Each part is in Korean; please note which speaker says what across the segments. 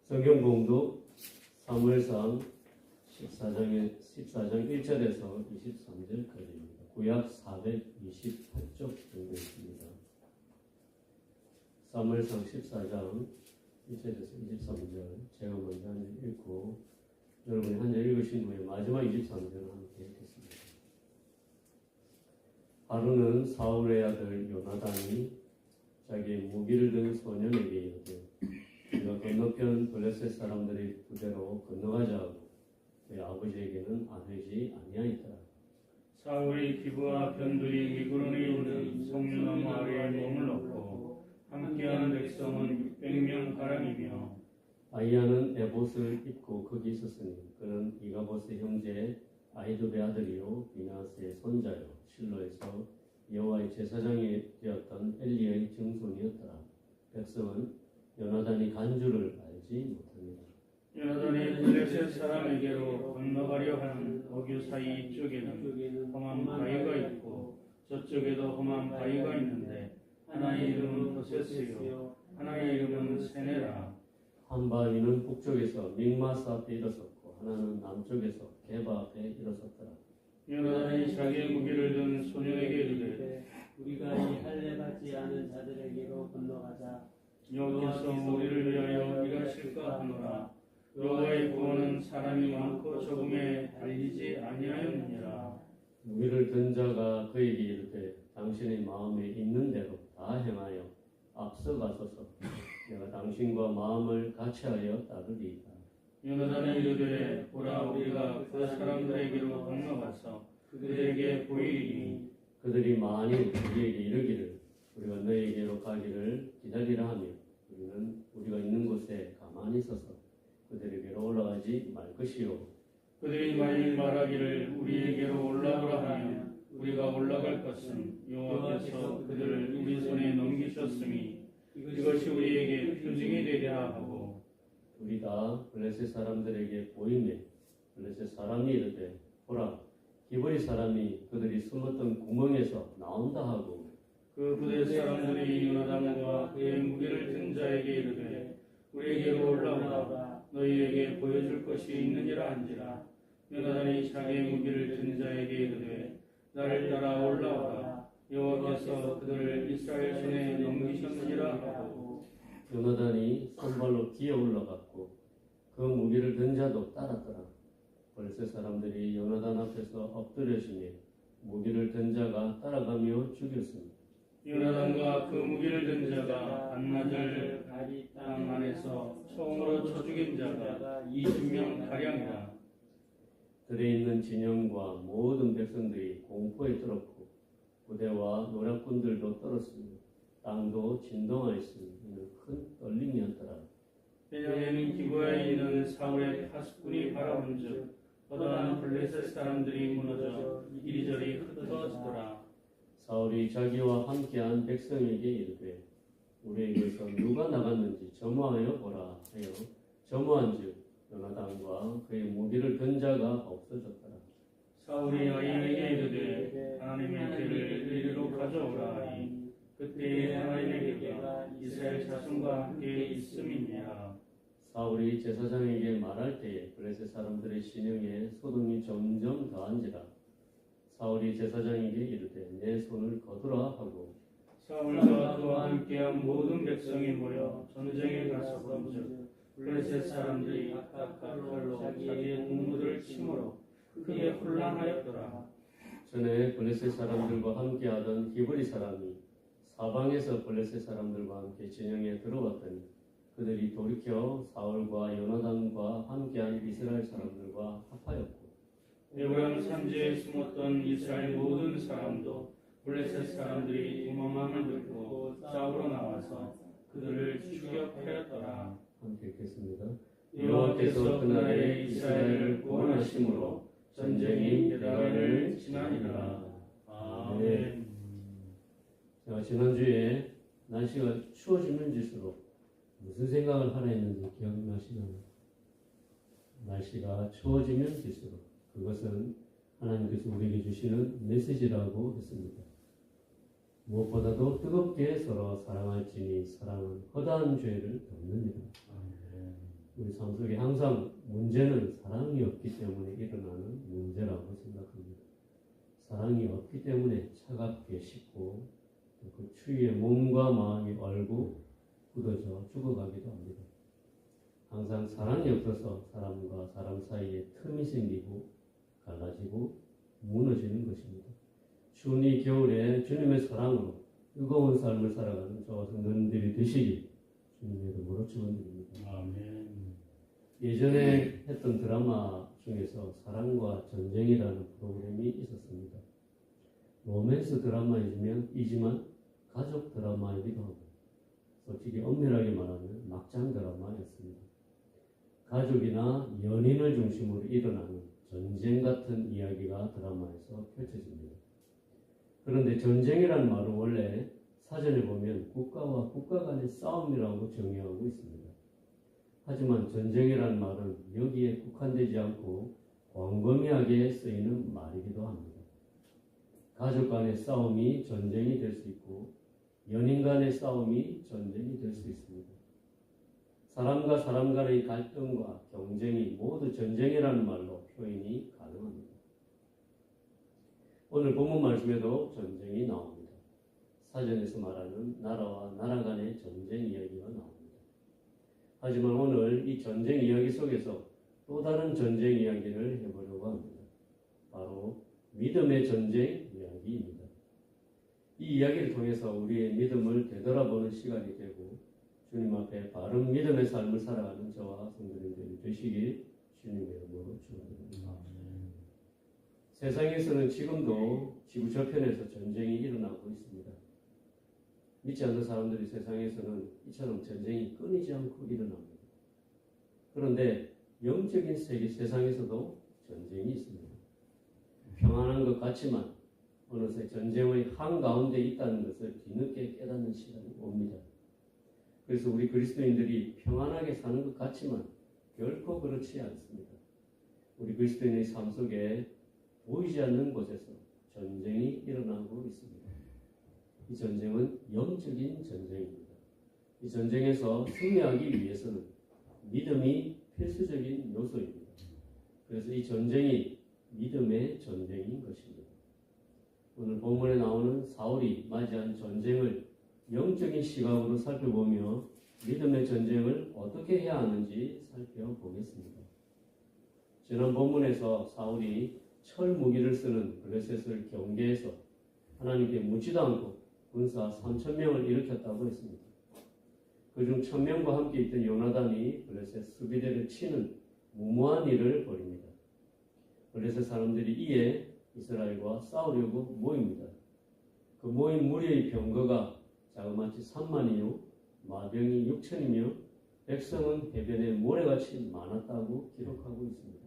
Speaker 1: 성경 공독 사무엘상 14장 1절에서 23절까지입니다. 구약 428쪽 정도 있습니다. 사무엘상 14장 1절에서 23절 제가 먼저 한 절 읽고 여러분이 한 절 읽으신 후에 마지막 23절을 함께 읽겠습니다. 하루는 사울의 아들 요나단이 자기의 무기를 든 소년에게 이르되 네가 건너편 블레셋 사람들의 부대로 건너가자 하고 그의 아버지에게는 아뢰지 아니하였더라.
Speaker 2: 사울이 기브와 변두리 미그론에 있는 성류나무 아래에 몸을 넣고 함께하는 백성은 600명 가량이며
Speaker 1: 아이야는 에봇을 입고 거기 있었으니 그는 이가봇의 형제 아히두베 아들이요 비나스의 손자요 실로에서 여호와의 제사장이 되었던 엘리의 증손이었더라. 백성은 요나단이 간 줄을 알지 못합니다.
Speaker 2: 요나단이 블레셋 사람에게로 건너가려 하는 어교 사이 이쪽에는 험한 바위가 있고 저쪽에도 험한 바위가 있는데 하나의 이름은 보세스요 하나의 이름은 세네라.
Speaker 1: 한 바위는 북쪽에서 믹마스 앞에 일어섰고 하나는 남쪽에서 게바 앞에 일어섰더라.
Speaker 2: 요나단이 자기의 무기를 든 소녀에게 이르되
Speaker 3: 우리가 이 할례 받지 않은 자들에게로 건너가자.
Speaker 2: 여호와께서 우리를 위하여 일하실까 하노라. 여호와의 구원은 사람이 많고 적음에 달리지 아니하였느니라.
Speaker 1: 무기를 든 자가 그에게 이르되 당신의 마음에 있는 대로 다 행하여 앞서가소서. 내가 당신과 마음을 같이하여 따르리이다.
Speaker 2: 요나단이 이르되 보라 우리가 그 사람들에게로 건너가서 그들에게 보이리니
Speaker 1: 그들이 만일 우리에게 이르기를 우리가 너에게로 가기를 기다리라 하며 우리는 우리가 있는 곳에 가만히 서서 그들에게로 올라가지 말 것이요.
Speaker 2: 그들이 만일 말하기를 우리에게로 올라오라 하면 우리가 올라갈 것은 여호와께서 그들을 우리 손에 넘기셨음이 이것이 우리에게 표징이 되리라 하고
Speaker 1: 우리 다 블레셋 사람들에게 보이매 블레셋 사람이 이르되 보라 히브리 사람이 그들이 숨었던 구멍에서 나온다 하고
Speaker 2: 그 부대 사람들이 요나단과 그의 무기를 든 자에게 이르되 우리에게로 올라오라. 너희에게 보여줄 것이 있느니라 한지라. 요나단이 자기의 무기를 든 자에게 이르되 나를 따라 올라오라. 여호와께서 그들을 이스라엘 손에 넘기셨느니라 하고
Speaker 1: 요나단이 산발로 기어 올라갔고 그 무기를 든 자도 따랐더라. 블레셋 사람들이 요나단 앞에서 엎드려지며 무기를 든 자가 따라가며 죽였습니다.
Speaker 2: 요나단과 그 무기를 든 자가 반나절 가리 땅 안에서 총으로 쳐 죽인 자가 20명 가량이라.
Speaker 1: 들에 있는 진영과 모든 백성들이 공포에 떨었고 부대와 노략군들도 떨었으며 땅도 진동하였으며 이는 큰 떨림이었더라.
Speaker 2: 베냐민 기브아에 있는 사울의 파수꾼이 바라본즉 허다한 블레셋 사람들이 무너져 이리저리 흩어지더라.
Speaker 1: 사울이 자기와 함께한 백성에게 이르되 우리에게서 누가 나갔는지 점호하여 보라 하여 점호한즉 요나단과 그의 무기를 든 자가 없어졌더라.
Speaker 2: 사울이 아이에게 이르되 하나님의 죄를 이리로 가져오라 하니 그때에 하나님의 궤가 이스라엘 자손과 함께 있음이니라.
Speaker 1: 사울이 제사장에게 말할 때에 블레셋 사람들의 신용에 소동이 점점 더한지라. 사울이 제사장에게 이르되 내 손을 거두라 하고
Speaker 2: 사울과 그와 함께한 모든 백성이 모여 전쟁에 가서 본즉 블레셋 사람들이 각각 칼로 자기의 동무들을 침으로 크게 혼란하였더라.
Speaker 1: 전에 블레셋 사람들과 함께하던 히브리 사람이 사방에서 블레셋 사람들과 함께 진영에 들어왔더니 그들이 돌이켜 사울과 요나단과 함께한 이스라엘 사람들과 합하였고
Speaker 2: 에브라임 산지에 숨었던 이스라엘 모든 사람도 블레셋 사람들이 도망함을 듣고 싸우러 나와서 그들을 추격하였더라.
Speaker 1: 함께 읽겠습니다.
Speaker 2: 여호와께서 그날에 이스라엘을 구원하심으로 전쟁이 게다라를 지나니라. 아멘.
Speaker 1: 제가 지난주에 날씨가 추워지는지수록 무슨 생각을 하라 했는지 기억나시나요? 날씨가 추워지면질수록 그것은 하나님께서 우리에게 주시는 메시지라고 했습니다. 무엇보다도 뜨겁게 서로 사랑할지니 사랑은 허다한 죄를 덮느니라. 우리 삶 속에 항상 문제는 사랑이 없기 때문에 일어나는 문제라고 생각합니다. 사랑이 없기 때문에 차갑게 식고 그 추위에 몸과 마음이 얼고 굳어져 죽어가기도 합니다. 항상 사랑이 없어서 사람과 사람 사이에 틈이 생기고 갈라지고 무너지는 것입니다. 추운 이 겨울에 주님의 사랑으로 뜨거운 삶을 살아가는 저와 성도님들이 되시길 주님의 이름으로 축원드립니다.
Speaker 2: 아멘.
Speaker 1: 예전에 했던 드라마 중에서 사랑과 전쟁이라는 프로그램이 있었습니다. 로맨스 드라마이지만 가족 드라마이기도 하고 솔직히 엄밀하게 말하면 막장 드라마였습니다. 가족이나 연인을 중심으로 일어나는 전쟁 같은 이야기가 드라마에서 펼쳐집니다. 그런데 전쟁이라는 말은 원래 사전에 보면 국가와 국가 간의 싸움이라고 정의하고 있습니다. 하지만 전쟁이라는 말은 여기에 국한되지 않고 광범위하게 쓰이는 말이기도 합니다. 가족 간의 싸움이 전쟁이 될 수 있고 연인 간의 싸움이 전쟁이 될 수 있습니다. 사람과 사람 간의 갈등과 경쟁이 모두 전쟁이라는 말로 표현이 가능합니다. 오늘 본문 말씀에도 전쟁이 나옵니다. 사전에서 말하는 나라와 나라 간의 전쟁 이야기가 나옵니다. 하지만 오늘 이 전쟁 이야기 속에서 또 다른 전쟁 이야기를 해보려고 합니다. 바로 믿음의 전쟁 이야기입니다. 이 이야기를 통해서 우리의 믿음을 되돌아보는 시간이 되고 주님 앞에 바른 믿음의 삶을 살아가는 저와 성도님들이 되시길 주님의 이름으로 축원드립니다. 세상에서는 지금도 지구 저편에서 전쟁이 일어나고 있습니다. 믿지 않는 사람들이 세상에서는 이처럼 전쟁이 끊이지 않고 일어납니다. 그런데 영적인 세상에서도 전쟁이 있습니다. 평안한 것 같지만 어느새 전쟁의 한가운데 있다는 것을 뒤늦게 깨닫는 시간이 옵니다. 그래서 우리 그리스도인들이 평안하게 사는 것 같지만 결코 그렇지 않습니다. 우리 그리스도인의 삶 속에 보이지 않는 곳에서 전쟁이 일어나고 있습니다. 이 전쟁은 영적인 전쟁입니다. 이 전쟁에서 승리하기 위해서는 믿음이 필수적인 요소입니다. 그래서 이 전쟁이 믿음의 전쟁인 것입니다. 오늘 본문에 나오는 사울이 맞이한 전쟁을 영적인 시각으로 살펴보며 믿음의 전쟁을 어떻게 해야 하는지 살펴보겠습니다. 지난 본문에서 사울이 철 무기를 쓰는 블레셋을 경계해서 하나님께 묻지도 않고 군사 3,000명을 일으켰다고 했습니다. 그중 1,000명과 함께 있던 요나단이 블레셋 수비대를 치는 무모한 일을 벌입니다. 블레셋 사람들이 이에 이스라엘과 싸우려고 모입니다. 그 모인 무리의 병거가 자그마치 3만이요 마병이 6천이며 백성은 해변에 모래같이 많았다고 기록하고 있습니다.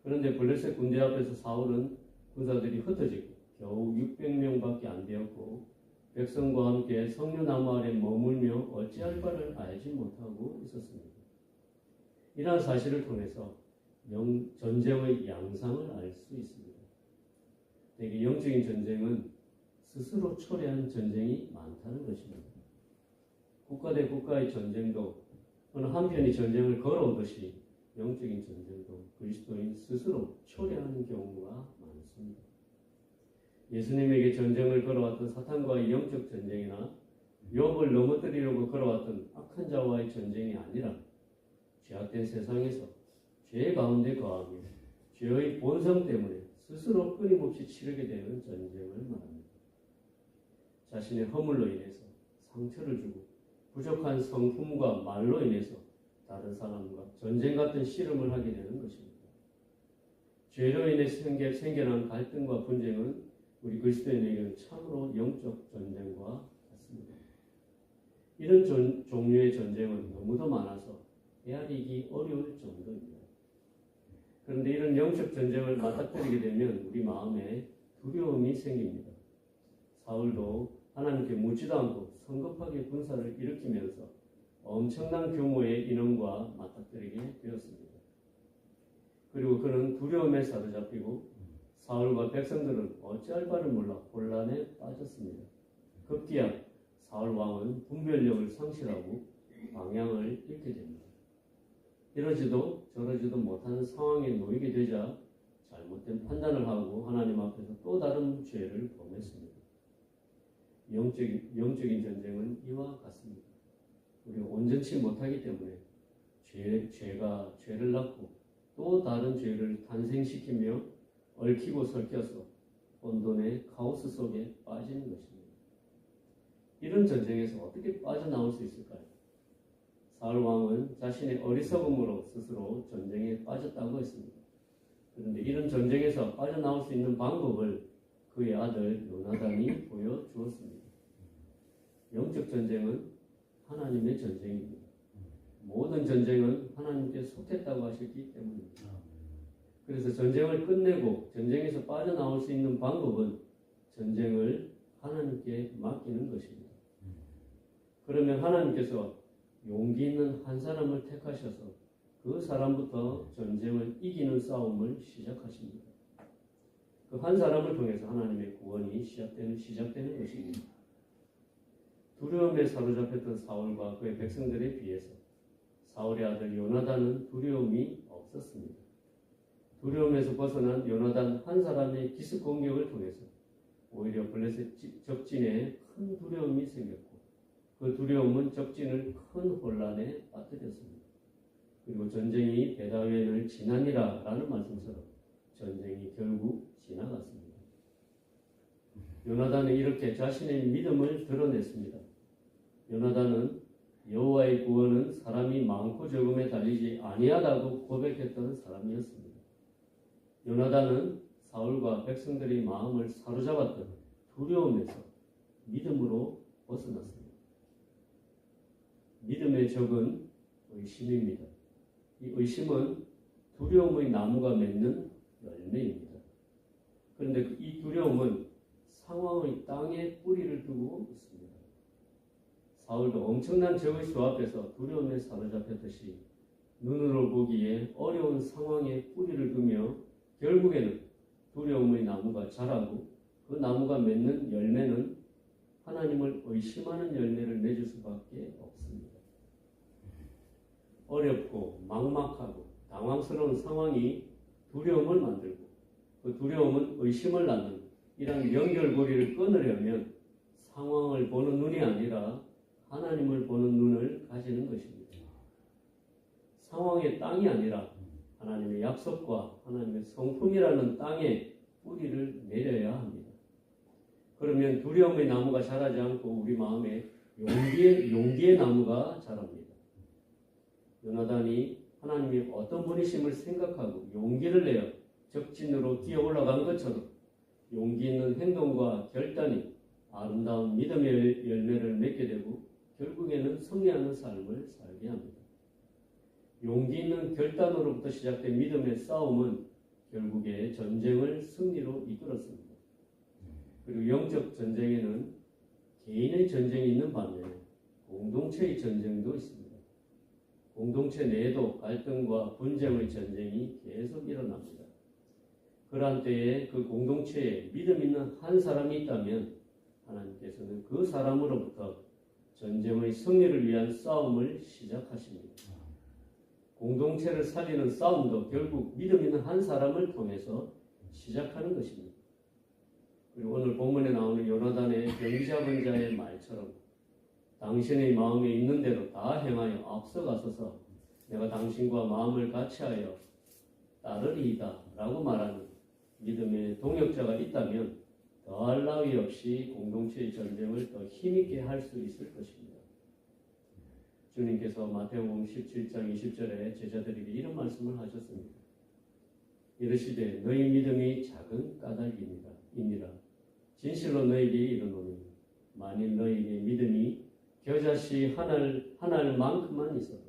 Speaker 1: 그런데 블레셋 군대 앞에서 사울은 군사들이 흩어지고 겨우 600명밖에 안 되었고 백성과 함께 석류나무 아래 머물며 어찌할 바를 알지 못하고 있었습니다. 이러한 사실을 통해서 전쟁의 양상을 알 수 있습니다. 대개 영적인 전쟁은 스스로 초래한 전쟁이 많다는 것입니다. 국가 대 국가의 전쟁도 어느 한편이 전쟁을 걸어오듯이 영적인 전쟁도 그리스도인 스스로 초래하는 경우가 많습니다. 예수님에게 전쟁을 걸어왔던 사탄과의 영적 전쟁이나 욥을 넘어뜨리려고 걸어왔던 악한 자와의 전쟁이 아니라 죄악된 세상에서 죄 가운데 거하며 죄의 본성 때문에 스스로 끊임없이 치르게 되는 전쟁을 말합니다. 자신의 허물로 인해서 상처를 주고 부족한 성품과 말로 인해서 다른 사람과 전쟁 같은 씨름을 하게 되는 것입니다. 죄로 인해 생겨난 갈등과 분쟁은 우리 그리스도인에게는 참으로 영적 전쟁과 같습니다. 이런 종류의 전쟁은 너무도 많아서 헤아리기 어려울 정도입니다. 그런데 이런 영적 전쟁을 맞닥뜨리게 되면 우리 마음에 두려움이 생깁니다. 사울도 하나님께 묻지도 않고 성급하게 군사를 일으키면서 엄청난 규모의 인원과 맞닥뜨리게 되었습니다. 그리고 그는 두려움에 사로잡히고 사울과 백성들은 어찌할 바를 몰라 혼란에 빠졌습니다. 급기야 사울 왕은 분별력을 상실하고 방향을 잃게 됩니다. 이러지도 저러지도 못하는 상황에 놓이게 되자 잘못된 판단을 하고 하나님 앞에서 또 다른 죄를 범했습니다. 영적인 전쟁은 이와 같습니다. 우리가 온전치 못하기 때문에 죄가 죄를 낳고 또 다른 죄를 탄생시키며 얽히고 설켜서 혼돈의 카오스 속에 빠지는 것입니다. 이런 전쟁에서 어떻게 빠져나올 수 있을까요? 사울 왕은 자신의 어리석음으로 스스로 전쟁에 빠졌다고 했습니다. 그런데 이런 전쟁에서 빠져나올 수 있는 방법을 그의 아들 요나단이 보여주었습니다. 영적 전쟁은 하나님의 전쟁입니다. 모든 전쟁은 하나님께 속했다고 하셨기 때문입니다. 그래서 전쟁을 끝내고 전쟁에서 빠져나올 수 있는 방법은 전쟁을 하나님께 맡기는 것입니다. 그러면 하나님께서 용기 있는 한 사람을 택하셔서 그 사람부터 전쟁을 이기는 싸움을 시작하십니다. 그 한 사람을 통해서 하나님의 구원이 시작되는 것입니다. 두려움에 사로잡혔던 사울과 그의 백성들에 비해서 사울의 아들 요나단은 두려움이 없었습니다. 두려움에서 벗어난 요나단 한 사람의 기습 공격을 통해서 오히려 블레셋 적진에 큰 두려움이 생겼고 그 두려움은 적진을 큰 혼란에 빠뜨렸습니다. 그리고 전쟁이 베다웬을 지나니라 라는 말씀처럼 전쟁이 결국 지나갔습니다. 요나단은 이렇게 자신의 믿음을 드러냈습니다. 요나단은 여호와의 구원은 사람이 많고 적음에 달리지 아니하다고 고백했던 사람이었습니다. 요나단은 사울과 백성들의 마음을 사로잡았던 두려움에서 믿음으로 벗어났습니다. 믿음의 적은 의심입니다. 이 의심은 두려움의 나무가 맺는 열매입니다. 그런데 이 두려움은 상황의 땅에 뿌리를 두고 있습니다. 사울도 엄청난 적의 수 앞에서 두려움에 사로잡혔듯이 눈으로 보기에 어려운 상황에 뿌리를 두며 결국에는 두려움의 나무가 자라고 그 나무가 맺는 열매는 하나님을 의심하는 열매를 맺을 수밖에 없습니다. 어렵고 막막하고 당황스러운 상황이 두려움을 만들고 그 두려움은 의심을 낳는 이런 연결고리를 끊으려면 상황을 보는 눈이 아니라 하나님을 보는 눈을 가지는 것입니다. 상황의 땅이 아니라 하나님의 약속과 하나님의 성품이라는 땅에 뿌리를 내려야 합니다. 그러면 두려움의 나무가 자라지 않고 우리 마음에 용기의 나무가 자랍니다. 요나단이 하나님이 어떤 분이심을 생각하고 용기를 내어 적진으로 뛰어 올라간 것처럼 용기 있는 행동과 결단이 아름다운 믿음의 열매를 맺게 되고 결국에는 승리하는 삶을 살게 합니다. 용기 있는 결단으로부터 시작된 믿음의 싸움은 결국에 전쟁을 승리로 이끌었습니다. 그리고 영적 전쟁에는 개인의 전쟁이 있는 반면에 공동체의 전쟁도 있습니다. 공동체 내에도 갈등과 분쟁의 전쟁이 계속 일어납니다. 그러한 때에 그 공동체에 믿음 있는 한 사람이 있다면 하나님께서는 그 사람으로부터 전쟁의 승리를 위한 싸움을 시작하십니다. 공동체를 살리는 싸움도 결국 믿음 있는 한 사람을 통해서 시작하는 것입니다. 그리고 오늘 본문에 나오는 요나단의 병 잡은 자의 말처럼 당신의 마음에 있는 대로 다 행하여 앞서가소서 내가 당신과 마음을 같이하여 따르리이다 라고 말하는 믿음의 동역자가 있다면 더할 나위 없이 공동체의 전쟁을 더 힘있게 할 수 있을 것입니다. 주님께서 마태복음 17장 20절에 제자들에게 이런 말씀을 하셨습니다. 이르시되 너희 믿음이 작은 까닭이니라. 진실로 너희에게 이르노니 만일 너희에게 믿음이 겨자씨 한 알만큼만 있어도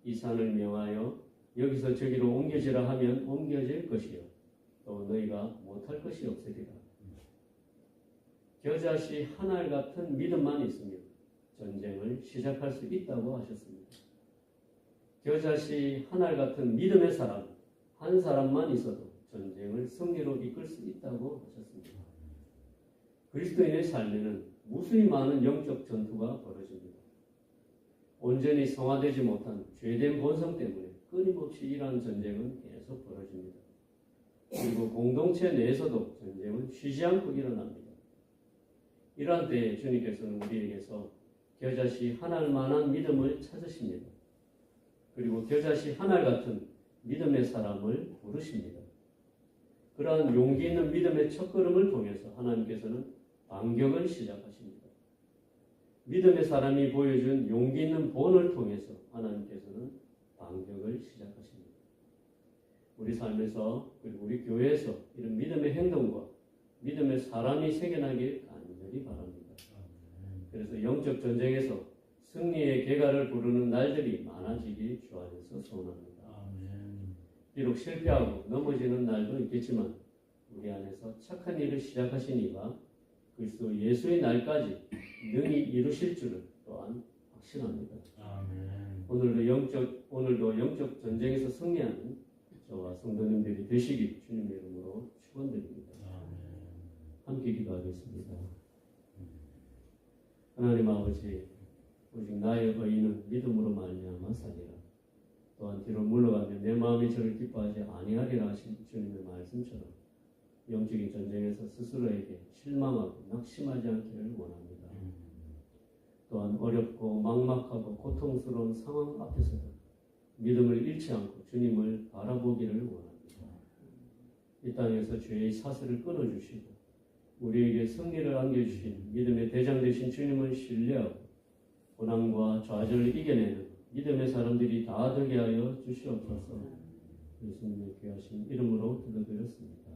Speaker 1: 이 산을 명하여 여기서 저기로 옮겨지라 하면 옮겨질 것이요 또 너희가 못할 것이 없으리라. 겨자씨 한 알 같은 믿음만 있으면 전쟁을 시작할 수 있다고 하셨습니다. 겨자씨 한 알 같은 믿음의 사람 한 사람만 있어도 전쟁을 승리로 이끌 수 있다고 하셨습니다. 그리스도인의 삶에는 무수히 많은 영적 전투가 벌어집니다. 온전히 성화되지 못한 죄된 본성 때문에 끊임없이 이러한 전쟁은 계속 벌어집니다. 그리고 공동체 내에서도 전쟁은 쉬지 않고 일어납니다. 이러한 때에 주님께서는 우리에게서 겨자씨 한 알만한 믿음을 찾으십니다. 그리고 겨자씨 한 알 같은 믿음의 사람을 부르십니다. 그러한 용기 있는 믿음의 첫걸음을 통해서 하나님께서는 반격을 시작하십니다. 믿음의 사람이 보여준 용기 있는 본을 통해서 하나님께서는 반격을 시작하십니다. 우리 삶에서 그리고 우리 교회에서 이런 믿음의 행동과 믿음의 사람이 생겨나길 간절히 바랍니다. 그래서 영적 전쟁에서 승리의 개가를 부르는 날들이 많아지길 주 안에서 소원합니다. 비록 실패하고 넘어지는 날도 있겠지만 우리 안에서 착한 일을 시작하신 이가 그리스도 예수의 날까지 능히 이루실 줄을 또한 확신합니다. 오늘도 영적 전쟁에서 승리하는 저와 성도님들이 되시길 주님의 이름으로 축원드립니다. 함께 기도하겠습니다. 하나님 아버지, 오직 나의 의인은 믿음으로 말미암아 살리라. 또한 뒤로 물러가면 내 마음이 저를 기뻐하지 아니하리라 하신 주님의 말씀처럼 영적인 전쟁에서 스스로에게 실망하고 낙심하지 않기를 원합니다. 또한 어렵고 막막하고 고통스러운 상황 앞에서도 믿음을 잃지 않고 주님을 바라보기를 원합니다. 이 땅에서 죄의 사슬을 끊어주시고 우리에게 승리를 안겨주신 믿음의 대장 되신 주님을 신뢰하고 고난과 좌절을 이겨내는 믿음의 사람들이 다 되게 하여 주시옵소서. 예수님의 귀하신 이름으로 기도드렸습니다.